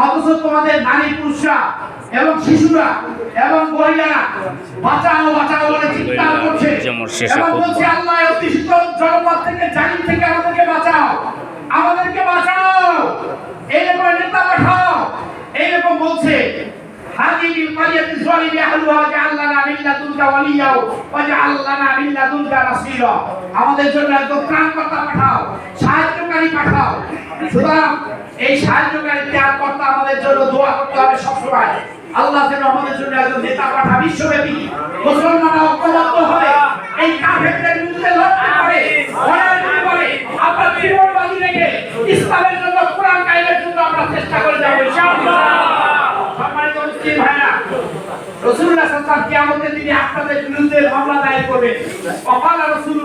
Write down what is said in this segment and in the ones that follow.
অথচ তোমাদের নারী পুরুষরা এবং শিশুরা এবং মহিলারা বাঁচাও বাঁচাও বলে চিৎকার করছে এবং বলছে আল্লাহ অতিষ্ঠ জনপদ থেকে জালিম থেকে আমাদেরকে বাঁচাও, আমাদেরকে বাঁচাও, এইরকম নেতা পাঠাও, এইরকম বলছে। হাদিবিল কারিয়াতি যালিমি আহলুহা জাআলনা মিন লাদুনকা ওয়ালিয়া ওয়া জাআলনা মিন লাদুনকা নাসীরা, আমাদের জন্য একজন ত্রাণকর্তা পাঠাও, সাহায্যকারী পাঠাও। সুতরাং এই সাহায্যকারী ত্রাণকর্তা আমাদের জন্য দোয়া করতে হবে সবসময়। আল্লাহ যেন আমাদের জন্য একজন নেতা পাঠা, বিশ্বব্যাপী মুসলমানরা ঐক্যবদ্ধ হয়ে এই কাফেরদের বিরুদ্ধে লড়তে পারে, লড়াই করে আমরা জীবন বাজি রেখে ইসলামের জন্য, কোরআন কায়েমের জন্য আমরা চেষ্টা করে যাব ইনশাআল্লাহ। সম্মানিত মুসলিম ভাইরা, রাসূলুল্লাহ সাল্লাল্লাহু আলাইহি ওয়াসাল্লাম কিয়ামতের দিনে আপনাদের বিরুদ্ধে মামলা দায়ের করবেন। ওয়াকালা রাসূল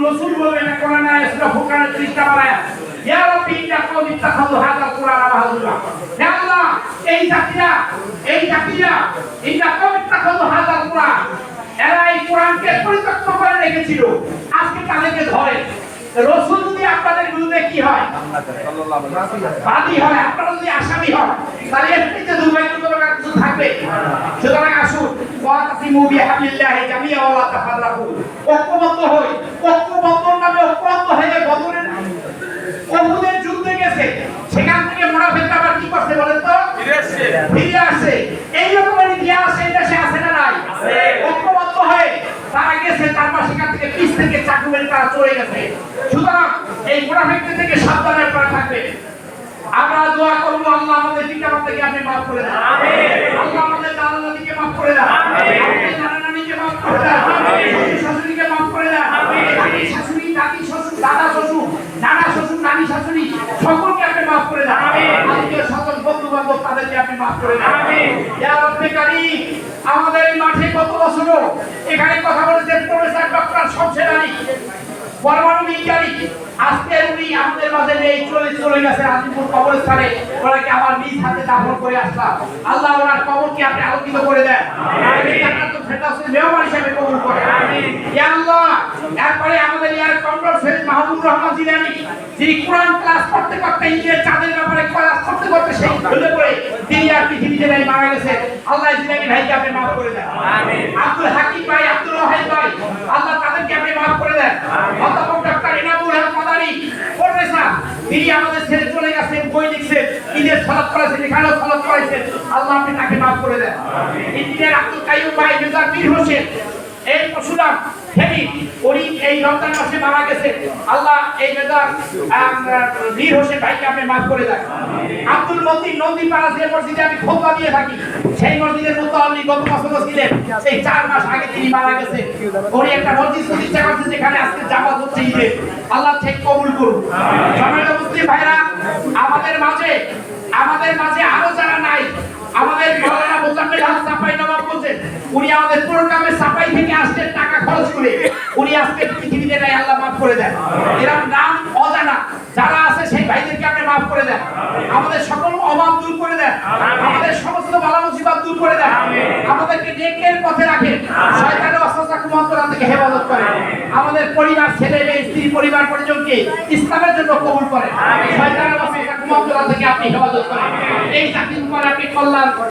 বলবেন কোরআনে আয়াত ফুরকানের 30টা আয়াত, ইয়া রাব্বি ইন্না কওমি ইত্তাখাযু হাযাল কুরআনা মাহজুরা। হে আল্লাহ, এই জাতিরা ইন্না কওমি ইত্তাখাযু হাযাল কুরআন, এরা এই কোরআনকে পরিত্যক্ত করে রেখেছিল, আজকে তাদেরকে ধরে। রাসূল যদি আপনাদের বিরুদ্ধে কি হয়? বাদী হয়, আপনারা যদি আসামি হন, তাহলে এর থেকে দুর্ভাগ্যজনক কিছু থাকবে। সুতরাং আসুন, ওয়াতাসিমু বিহাবিল্লাহি জামিআ ওয়া লা তাফাররাকু, ঐক্যবদ্ধ হই। ঐক্যবদ্ধর নামে ঐক্যবদ্ধ হয়ে বদরের উহুদের যুদ্ধে গেছে, সেখান থেকে মুনাফিকরা আবার কি করছে বলেন তো? ফিরে আসে। এই রকমের ইতিহাস এই দেশে আছে না নাই? ঐক্যবদ্ধ হয়ে তারা গেছে, তারপর সেখান থেকে পিছ থেকে চাকু মেরে তারা চলে গেছে। সুতরাং এই মুনাফিকদের থেকে সাবধানে আপনারা থাকবেন। আমরা দোয়া করবো, আল্লাহ আমাদের পিতামাতাকে আপনি মাফ করে দেন, আল্লাহ আমাদের দাদা দাদিকে মাফ করে দেন, আমাদের নানা নানিকে মাফ করে দেন, শাশুড়িকে মাফ করে দেন, শাশুড়ি, দাদি, শ্বশুর, দাদা শ্বশুর, নানা শ্বশুর, নানি শাশুড়ি সকলকে আপনি মাফ করে দেন। আত্মীয় স্বজন, বন্ধু বান্ধব তাদেরকে আপনি মাফ করে দেন। ইয়া রব্বে কারীম, আমাদের এই মাঠে কত বছর এখানে কথা বলেছেন প্রফেসর ডক্টর শমশের আলী, পরমাণু বিজ্ঞানী, আজকে উনি আমাদের মাঝে নেই, চলে গেছে আজিমপুর কবরস্থানে। ওনাকে আমার নিজ হাতে দাফন করে আসলাম। আল্লাহ ওনার কবরকে আপনি আলোকিত করে দেন, জান্নাতুল ফেরদাউসের মেহমান হিসেবে কবুল করেন। ইয়া আল্লাহ, এরপরে আমাদের ইয়ার কমরেড শহীদ মাহবুবুর রহমান জিলানী, যিনি কোরআন ক্লাস করতে করতে ঈদের চাঁদের ব্যাপারে ক্লাস করতে করতে সেই ঢলে পড়ে তিনি আর পৃথিবীতে নাই, মারা গেছে। আল্লাহ জিলানী ভাইকে আপনি মাফ করে দেন। আব্দুল হাকিম ভাই, আব্দুল ওয়াহিদ ভাই, আল্লাহ তাদেরকে আপনি মাফ করে দেন। অধ্যাপক ডক্টর ইনামুল হক মাদানী প্রফেসর, তিনি আমাদের ছেড়ে চলে গেছেন, বই লিখছেন, ঈদের সালাত করেছেন, এখানেও সালাত করেছেন, আল্লাহ আপনি তাকে মাফ করে দেন। ইঞ্জিনিয়ার আব্দুল কাইয়ুম ভাই, মেজর মীর হোসেন, এই পশুরাম ফেনী, উনি এই রমজান মাসে মারা গেছে। আল্লাহ এই মেজর মীর হোসেন ভাইকে আপনি মাফ করে দেন। আব্দুল মতিন নন্দীপাড়া, যে মসজিদে আমি খুতবা দিয়ে থাকি, সেই মসজিদের মুতাল্লি গত বছর ছিলেন, সেই 4 মাস আগে তিনি মারা গেছে। উনি একটা মসজিদ প্রতিষ্ঠা করছেন যেখানে আজকে জামাত হচ্ছে ঈদে। আল্লাহ ঠিক কবুল করুন। সম্মানিত মুসলিম ভাইরা, আমাদের মাঝে আরো যারা নাই, আমাদের মাওলানা মোজাম্মেল হক সাপাই নবাব বলছেন, উনি আমাদের প্রোগ্রামে সাপাই থেকে আসতেন টাকা খরচ করে, উনি আজকে পৃথিবীতে নাই, আল্লাহ মাফ করে দেন। এরকম নাম অজানা যারা আছে সেই ভাইদেরকে আপনি মাফ করে দেন, আমাদের সকল অভাব দূর করে দেন, আমাদের সমস্ত বালা মুসিবত দূর করে দেন, আমাদেরকে নেকের পথে রাখেন, শয়তানের ওয়াসওয়াসা কুমন্ত্রণা থেকে হেফাজত করেন, আমাদের পরিবার, ছেলে মেয়ে, স্ত্রী, পরিবার পরিজনকে ইসলামের জন্য কবুল করেন, শয়তানের ওয়াসওয়াসা কুমন্ত্রণা থেকে আপনি হেফাজত করেন। এই জাতির উপর আপনি কল্যাণ